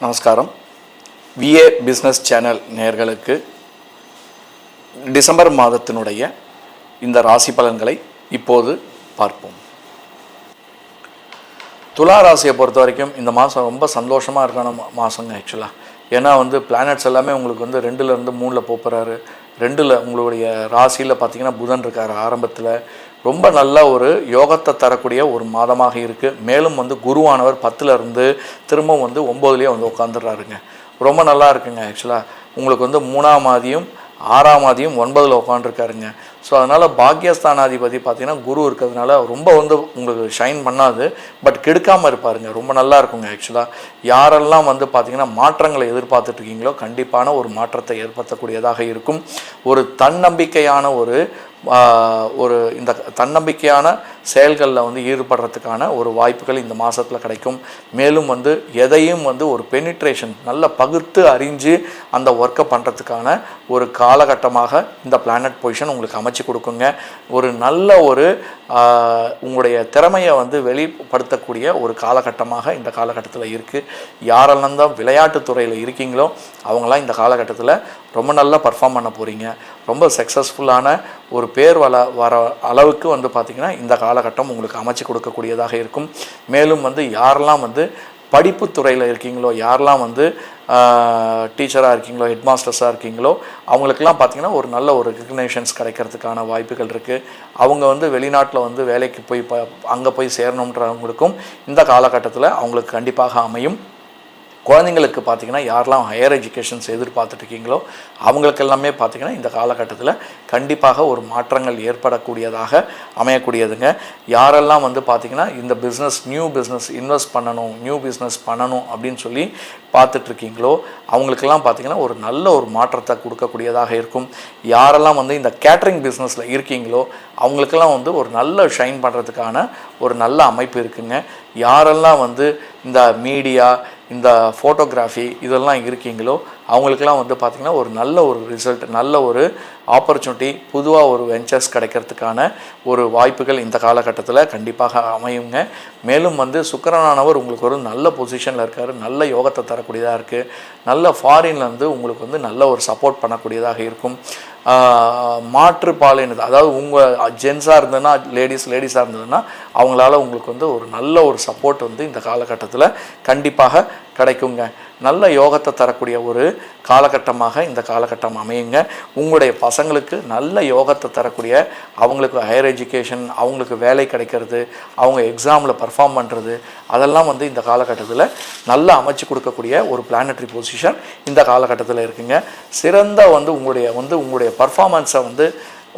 நமஸ்காரம். VA business channel நேயர்களுக்கு December மாதத்தினுடைய இந்த ராசி பலன்களை இப்போது பார்ப்போம். துலா ராசியை பொறுத்த வரைக்கும் இந்த மாதம் ரொம்ப சந்தோஷமாக இருக்கான மாதங்க ஆக்சுவலாக. ஏன்னா பிளானட்ஸ் எல்லாமே உங்களுக்கு 2லேருந்து 3 போகிறாரு. 2ல் உங்களுடைய ராசியில் பார்த்திங்கன்னா புதன் இருக்கார். ஆரம்பத்தில் ரொம்ப நல்ல ஒரு யோகத்தை தரக்கூடிய ஒரு மாதமாக இருக்குது. மேலும் குருவானவர் 10லேருந்து திரும்ப 9லேயே உட்காந்துடுறாருங்க. ரொம்ப நல்லா இருக்குங்க ஆக்சுவலாக. உங்களுக்கு 3ஆம் ஆதியும் 6ஆம் ஆதியும் 9ல் உட்காந்துருக்காருங்க. ஸோ அதனால் பாக்கியஸ்தானாதிபதி பார்த்திங்கன்னா குரு இருக்கிறதுனால ரொம்ப உங்களுக்கு ஷைன் பண்ணாது, பட் கெடுக்காமல் இருப்பாருங்க. ரொம்ப நல்லா இருக்குங்க ஆக்சுவலாக. யாரெல்லாம் பார்த்திங்கன்னா மாற்றங்களை எதிர்பார்த்துட்ருக்கீங்களோ கண்டிப்பான ஒரு மாற்றத்தை ஏற்படுத்தக்கூடியதாக இருக்கும். ஒரு தன்னம்பிக்கையான ஒரு இந்த தன்னம்பிக்கையான செயல்களில் ஈடுபடுறதுக்கான ஒரு வாய்ப்புகள் இந்த மாதத்தில் கிடைக்கும். மேலும் எதையும் ஒரு பெனிட்ரேஷன் நல்ல பகுத்து அறிஞ்சு அந்த ஒர்க்கை பண்ணுறதுக்கான ஒரு காலகட்டமாக இந்த பிளானட் பொசிஷன் உங்களுக்கு அமைச்சு கொடுக்குங்க. ஒரு நல்ல உங்களுடைய திறமையை வெளிப்படுத்தக்கூடிய ஒரு காலகட்டமாக இந்த காலகட்டத்தில் இருக்குது. யாரெல்லாம் தான் விளையாட்டுத்துறையில் இருக்கீங்களோ அவங்களாம் இந்த காலகட்டத்தில் ரொம்ப நல்லா பர்ஃபார்ம் பண்ண போகிறீங்க. ரொம்ப சக்ஸஸ்ஃபுல்லான ஒரு பேர் வர அளவுக்கு பார்த்திங்கன்னா இந்த காலகட்டம் உங்களுக்கு அமைச்சு கொடுக்கக்கூடியதாக இருக்கும். மேலும் யாரெல்லாம் படிப்பு துறையில் இருக்கீங்களோ, யாரெல்லாம் டீச்சராக இருக்கீங்களோ, ஹெட் மாஸ்டர்ஸாக இருக்கீங்களோ அவங்களுக்கெல்லாம் பார்த்திங்கன்னா ஒரு நல்ல ஒரு ரெகக்னேஷன்ஸ் கிடைக்கிறதுக்கான வாய்ப்புகள் இருக்குது. அவங்க வெளிநாட்டில் வேலைக்கு போய் அங்கே போய் சேரணுன்றவங்களுக்கும் இந்த காலகட்டத்தில் அவங்களுக்கு கண்டிப்பாக அமையும். குழந்தைங்களுக்கு பார்த்திங்கன்னா யாரெல்லாம் ஹையர் எஜுகேஷன்ஸ் எதிர்பார்த்துட்ருக்கீங்களோ அவங்களுக்கு எல்லாமே பார்த்திங்கன்னா இந்த காலகட்டத்தில் கண்டிப்பாக ஒரு மாற்றங்கள் ஏற்படக்கூடியதாக அமையக்கூடியதுங்க. யாரெல்லாம் பார்த்திங்கன்னா இந்த நியூ பிஸ்னஸ் இன்வெஸ்ட் பண்ணணும், நியூ பிஸ்னஸ் பண்ணணும் அப்படின்னு சொல்லி பார்த்துட்ருக்கீங்களோ அவங்களுக்கெல்லாம் பார்த்திங்கன்னா ஒரு நல்ல ஒரு மாற்றத்தை கொடுக்கக்கூடியதாக இருக்கும். யாரெல்லாம் இந்த கேட்ரிங் பிஸ்னஸில் இருக்கீங்களோ அவங்களுக்கெல்லாம் ஒரு நல்ல ஷைன் பண்ணுறதுக்கான ஒரு நல்ல அமைப்பு இருக்குங்க. யாரெல்லாம் இந்த மீடியா, இந்த ஃபோட்டோகிராஃபி இதெல்லாம் இருக்கீங்களோ அவங்களுக்கெல்லாம் பார்த்திங்கன்னா ஒரு நல்ல ஒரு ரிசல்ட், நல்ல ஒரு ஆப்பர்ச்சுனிட்டி, பொதுவாக ஒரு வெஞ்சர்ஸ் கிடைக்கிறதுக்கான ஒரு வாய்ப்புகள் இந்த காலகட்டத்தில் கண்டிப்பாக அமையுங்க. மேலும் சுக்கிரனானவர் உங்களுக்கு ஒரு நல்ல பொசிஷனில் இருக்கார். நல்ல யோகத்தை தரக்கூடியதாக இருக்குது. நல்ல ஃபாரின்லேருந்து உங்களுக்கு நல்ல ஒரு சப்போர்ட் பண்ணக்கூடியதாக இருக்கும். மாற்று பாலினது, அதாவது உங்கள் ஜென்ஸாக இருந்ததுன்னா லேடிஸாக இருந்ததுன்னா அவங்களால உங்களுக்கு ஒரு நல்ல ஒரு சப்போர்ட் இந்த காலகட்டத்தில் கண்டிப்பாக கிடைக்குங்க. நல்ல யோகத்தை தரக்கூடிய ஒரு காலகட்டமாக இந்த காலகட்டம் அமையுங்க. உங்களுடைய பசங்களுக்கு நல்ல யோகத்தை தரக்கூடிய, அவங்களுக்கு ஹையர் எஜுகேஷன், அவங்களுக்கு வேலை கிடைக்கிறது, அவங்க எக்ஸாமில் பர்ஃபார்ம் பண்ணுறது, அதெல்லாம் இந்த காலகட்டத்தில் நல்லா அமைச்சு கொடுக்கக்கூடிய ஒரு பிளானட்டரி பொசிஷன் இந்த காலகட்டத்தில் இருக்குங்க. சிறந்த உங்களுடைய பர்ஃபார்மன்ஸை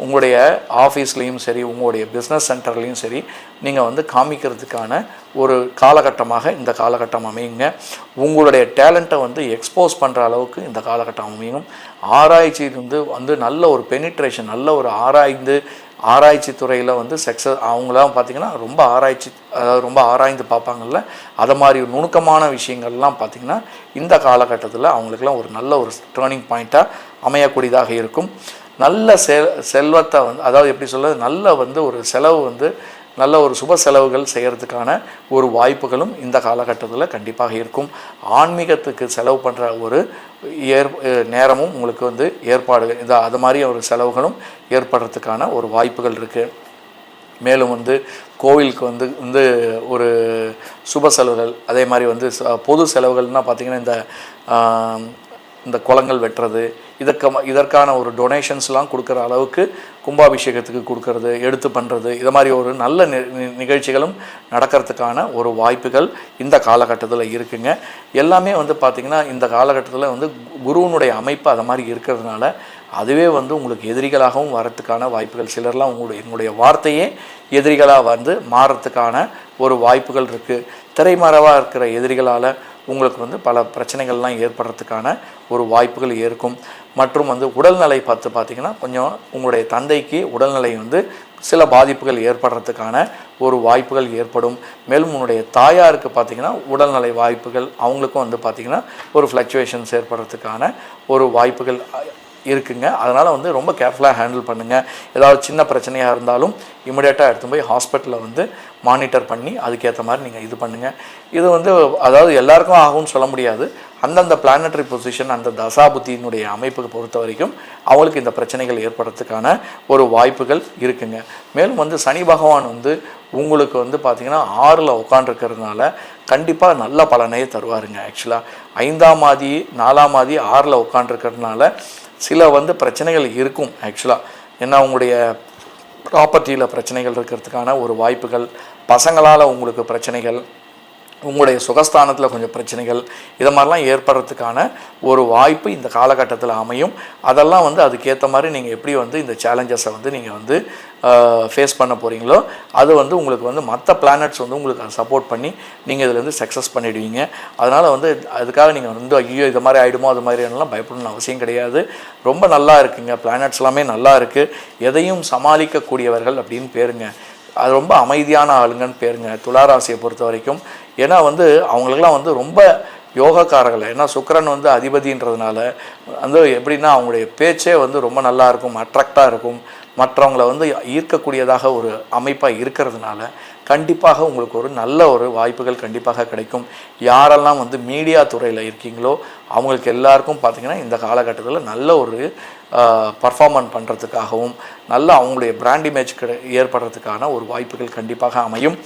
உங்களுடைய ஆஃபீஸ்லேயும் சரி, உங்களுடைய பிஸ்னஸ் சென்டர்லேயும் சரி நீங்கள் காமிக்கிறதுக்கான ஒரு காலகட்டமாக இந்த காலகட்டம் அமையுங்க. உங்களுடைய டேலண்ட்டை எக்ஸ்போஸ் பண்ணுற அளவுக்கு இந்த காலகட்டம் அமையும். ஆராய்ச்சி நல்ல ஒரு பெனிட்ரேஷன், நல்ல ஒரு ஆராய்ச்சி துறையில் சக்ஸஸ், அவங்களாம் பார்த்திங்கன்னா ரொம்ப ஆராய்ந்து பார்ப்பாங்கள்ல, அதை மாதிரி நுணுக்கமான விஷயங்கள்லாம் பார்த்திங்கன்னா இந்த காலகட்டத்தில் அவங்களுக்கெல்லாம் ஒரு நல்ல ஒரு டேர்னிங் பாயிண்ட்டாக அமையக்கூடியதாக இருக்கும். நல்ல செல்வத்தை அதாவது எப்படி சொல்கிறது, நல்ல ஒரு செலவு நல்ல ஒரு சுப செலவுகள் செய்கிறதுக்கான ஒரு வாய்ப்புகளும் இந்த காலகட்டத்தில் கண்டிப்பாக இருக்கும். ஆன்மீகத்துக்கு செலவு பண்ணுற ஒரு நேரமும் உங்களுக்கு ஏற்பாடுகள் அது மாதிரி ஒரு செலவுகளும் ஏற்படுறதுக்கான ஒரு வாய்ப்புகள் இருக்குது. மேலும் கோவிலுக்கு ஒரு சுப செலவுகள், அதே மாதிரி பொது செலவுகள்னால் பார்த்திங்கன்னா இந்த குளங்கள் வெட்டுறது, இதற்கான ஒரு டொனேஷன்ஸ்லாம் கொடுக்குற அளவுக்கு கும்பாபிஷேகத்துக்கு கொடுக்கறது, எடுத்து பண்ணுறது, இது மாதிரி ஒரு நல்ல நிகழ்ச்சிகளும் நடக்கிறதுக்கான ஒரு வாய்ப்புகள் இந்த காலகட்டத்தில் இருக்குங்க. எல்லாமே பார்த்திங்கன்னா இந்த காலகட்டத்தில் குருவனுடைய அமைப்பு அது மாதிரி இருக்கிறதுனால அதுவே உங்களுக்கு எதிரிகளாகவும் வரத்துக்கான வாய்ப்புகள், சிலர்லாம் என்னுடைய வார்த்தையே எதிரிகளாக மாறுறதுக்கான ஒரு வாய்ப்புகள் இருக்குது. திரைமறைவாக இருக்கிற எதிரிகளால் உங்களுக்கு பல பிரச்சனைகள்லாம் ஏற்படுறதுக்கான ஒரு வாய்ப்புகள் இருக்கும். மற்றும் உடல்நிலை பார்த்திங்கன்னா கொஞ்சம் உங்களுடைய தந்தைக்கு உடல்நிலை சில பாதிப்புகள் ஏற்படுறதுக்கான ஒரு வாய்ப்புகள் ஏற்படும். மேலும் உன்னுடைய தாயாருக்கு பார்த்திங்கன்னா உடல்நிலை வாய்ப்புகள், அவங்களுக்கும் பார்த்திங்கன்னா ஒரு ஃப்ளக்சுவேஷன்ஸ் ஏற்படுறதுக்கான ஒரு வாய்ப்புகள் இருக்குங்க. அதனால் வந்து ரொம்ப கேர்ஃபுல்லாக ஹேண்டில் பண்ணுங்கள். ஏதாவது சின்ன பிரச்சனையாக இருந்தாலும் இமிடியேட்டாக எடுத்து போய் ஹாஸ்பிட்டலில் வந்து மானிட்டர் பண்ணி அதுக்கேற்ற மாதிரி நீங்கள் இது பண்ணுங்கள். இது வந்து அதாவது எல்லாருக்கும் ஆகும்னு சொல்ல முடியாது. அந்தந்த பிளானட்டரி பொசிஷன் அந்த தசாபுத்தியினுடைய அமைப்புக்கு பொறுத்த வரைக்கும் அவங்களுக்கு இந்த பிரச்சனைகள் ஏற்படுறதுக்கான ஒரு வாய்ப்புகள் இருக்குங்க. மேலும் வந்து சனி பகவான் வந்து உங்களுக்கு வந்து பார்த்திங்கன்னா 6ல் உட்காண்டிருக்கிறதுனால கண்டிப்பாக நல்ல பலனையே தருவாருங்க. ஆக்சுவலாக 5ஆம் ஆதி 4ஆம் ஆதி 6ல் உட்காண்டிருக்கிறதுனால சில வந்து பிரச்சனைகள் இருக்கும். ஆக்சுவலாக ஏன்னா உங்களுடைய ப்ராப்பர்ட்டியில் பிரச்சனைகள் இருக்கிறதுக்கான ஒரு வாய்ப்புகள், பசங்களால் உங்களுக்கு பிரச்சனைகள், உங்களுடைய சுகஸ்தானத்தில் கொஞ்சம் பிரச்சனைகள், இதை மாதிரிலாம் ஏற்படுறதுக்கான ஒரு வாய்ப்பு இந்த காலகட்டத்தில் அமையும். அதெல்லாம் வந்து அதுக்கேற்ற மாதிரி நீங்கள் எப்படி வந்து இந்த சேலஞ்சஸை வந்து நீங்கள் வந்து ஃபேஸ் பண்ண போகிறீங்களோ அது வந்து உங்களுக்கு வந்து மற்ற பிளானட்ஸ் வந்து உங்களுக்கு சப்போர்ட் பண்ணி நீங்கள் இதிலேருந்து சக்ஸஸ் பண்ணிடுவீங்க. அதனால் வந்து அதுக்காக நீங்கள் வந்து ஐயோ இது மாதிரி ஆகிடுமோ அது மாதிரிலாம் பயப்படணும்னு அவசியம் கிடையாது. ரொம்ப நல்லா இருக்குங்க. பிளானட்ஸ் எல்லாமே நல்லா இருக்குது. எதையும் சமாளிக்கக்கூடியவர்கள் அப்படின்னு பேருங்க. அது ரொம்ப அமைதியான ஆளுங்கன்னு பேருங்க துளாராசியை பொறுத்த வரைக்கும். ஏன்னா வந்து அவங்களுக்கெல்லாம் வந்து ரொம்ப யோகக்காரர்கள். ஏன்னா சுக்கிரன் வந்து அதிபதின்றதுனால வந்து எப்படின்னா அவங்களுடைய பேச்சே வந்து ரொம்ப நல்லா இருக்கும், அட்ராக்டாக இருக்கும், மற்றவங்களை வந்து ஈர்க்கக்கூடியதாக ஒரு அமைப்பாக இருக்கிறதுனால கண்டிப்பாக உங்களுக்கு ஒரு நல்ல ஒரு வாய்ப்புகள் கண்டிப்பாக கிடைக்கும். யாரெல்லாம் வந்து மீடியா துறையில் இருக்கீங்களோ அவங்களுக்கு எல்லாருக்கும் பார்த்திங்கன்னா இந்த காலகட்டத்தில் நல்ல ஒரு பர்ஃபார்மன்ஸ் பண்ணுறதுக்காகவும் நல்ல அவங்களுடைய பிராண்ட் இமேஜ் ஏற்படுறதுக்கான ஒரு வாய்ப்புகள் கண்டிப்பாக அமையும்.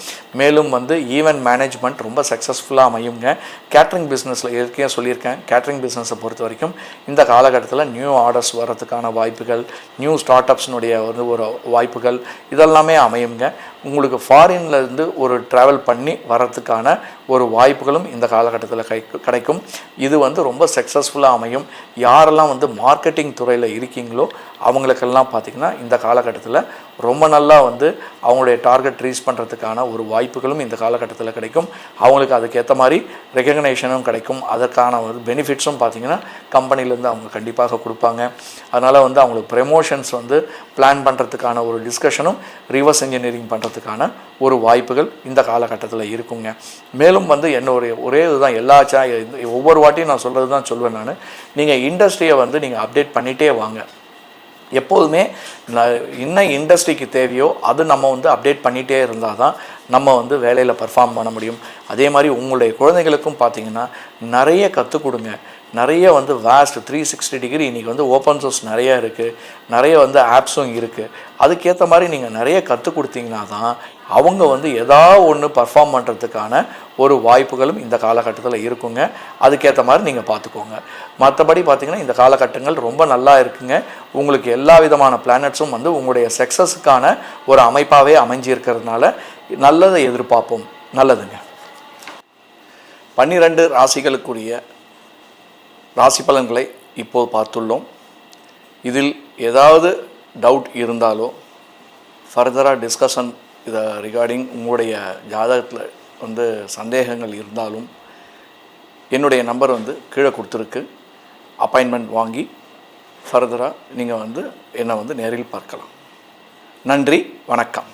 மேலும் வந்து ஈவென்ட் மேனேஜ்மெண்ட் ரொம்ப சக்ஸஸ்ஃபுல்லாக அமையுங்க. கேட்ரிங் பிஸ்னஸில் ஏற்கனவே சொல்லியிருக்கேன். கேட்ரிங் பிஸ்னஸை பொறுத்த வரைக்கும் இந்த காலகட்டத்தில் நியூ ஆர்டர்ஸ் வர்றதுக்கான வாய்ப்புகள், நியூ ஸ்டார்ட் அப்ஸ்னுடைய வந்து ஒரு வாய்ப்புகள் இதெல்லாமே அமையுங்க. உங்களுக்கு ஃபாரின்லேருந்து ஒரு ட்ராவல் பண்ணி வர்றதுக்கான ஒரு வாய்ப்புகளும் இந்த காலகட்டத்தில் கிடைக்கும். இது வந்து ரொம்ப சக்ஸஸ்ஃபுல்லாக அமையும். யாரெல்லாம் வந்து மார்க்கெட்டிங் துறையில் இருக்கீங்களோ அவங்களுக்கெல்லாம் பார்த்திங்கன்னா இந்த காலகட்டத்தில் ரொம்ப நல்லா வந்து அவங்களுடைய டார்கெட் ரீச் பண்ணுறதுக்கான ஒரு வாய்ப்புகளும் இந்த காலகட்டத்தில் கிடைக்கும். அவங்களுக்கு அதுக்கேற்ற மாதிரி ரெகக்னேஷனும் கிடைக்கும். அதற்கான ஒரு பெனிஃபிட்ஸும் பார்த்திங்கன்னா கம்பெனிலேருந்து அவங்க கண்டிப்பாக கொடுப்பாங்க. அதனால் வந்து அவங்களுக்கு ப்ரமோஷன்ஸ் வந்து பிளான் பண்ணுறதுக்கான ஒரு டிஸ்கஷனும் ரிவர்ஸ் இன்ஜினியரிங் பண்ணுறதுக்கான ஒரு வாய்ப்புகள் இந்த காலகட்டத்தில் இருக்குங்க. மேலும் வந்து என்னுடைய ஒரே இதுதான் ஒவ்வொரு வாட்டியும் நான் சொல்கிறது தான் சொல்வேன் நான். நீங்கள் இண்டஸ்ட்ரியை வந்து நீங்கள் அப்டேட் பண்ணிகிட்டே வாங்க. எப்போதுமே என்ன இண்டஸ்ட்ரிக்கு தேவையோ அது நம்ம வந்து அப்டேட் பண்ணிகிட்டே இருந்தால் தான் நம்ம வந்து வேலையில் பர்ஃபார்ம் பண்ண முடியும். அதே மாதிரி உங்களுடைய குழந்தைகளுக்கும் பார்த்திங்கன்னா நிறைய கற்றுக் கொடுங்க. நிறைய வந்து வேஸ்ட் 360 டிகிரி இன்றைக்கி வந்து ஓப்பன் சோர்ஸ் நிறைய இருக்குது, நிறைய வந்து ஆப்ஸும் இருக்குது. அதுக்கேற்ற மாதிரி நீங்கள் நிறைய கற்றுக் கொடுத்தீங்கன்னா தான் அவங்க வந்து ஏதாவது ஒன்று பர்ஃபார்ம் பண்ணுறதுக்கான ஒரு வாய்ப்புகளும் இந்த காலகட்டத்தில் இருக்குங்க. அதுக்கேற்ற மாதிரி நீங்கள் பார்த்துக்கோங்க. மற்றபடி பார்த்திங்கன்னா இந்த காலகட்டங்கள் ரொம்ப நல்லா இருக்குங்க. உங்களுக்கு எல்லா விதமான பிளானட்ஸும் வந்து உங்களுடைய சக்ஸஸுக்கான ஒரு அமைப்பாகவே அமைஞ்சிருக்கிறதுனால நல்லதை எதிர்பார்ப்போம். நல்லதுங்க. 12 ராசிகளுக்குரிய ராசி பலன்களை இப்போது பார்த்துள்ளோம். இதில் ஏதாவது டவுட் இருந்தாலோ ஃபர்தராக டிஸ்கஷன் இதை ரிகார்டிங் உங்களுடைய ஜாதகத்தில் வந்து சந்தேகங்கள் இருந்தாலும் என்னுடைய நம்பர் வந்து கீழே கொடுத்துருக்கு. அப்பாயின்மெண்ட் வாங்கி ஃபர்தராக நீங்கள் வந்து என்னை வந்து நேரில் பார்க்கலாம். நன்றி, வணக்கம்.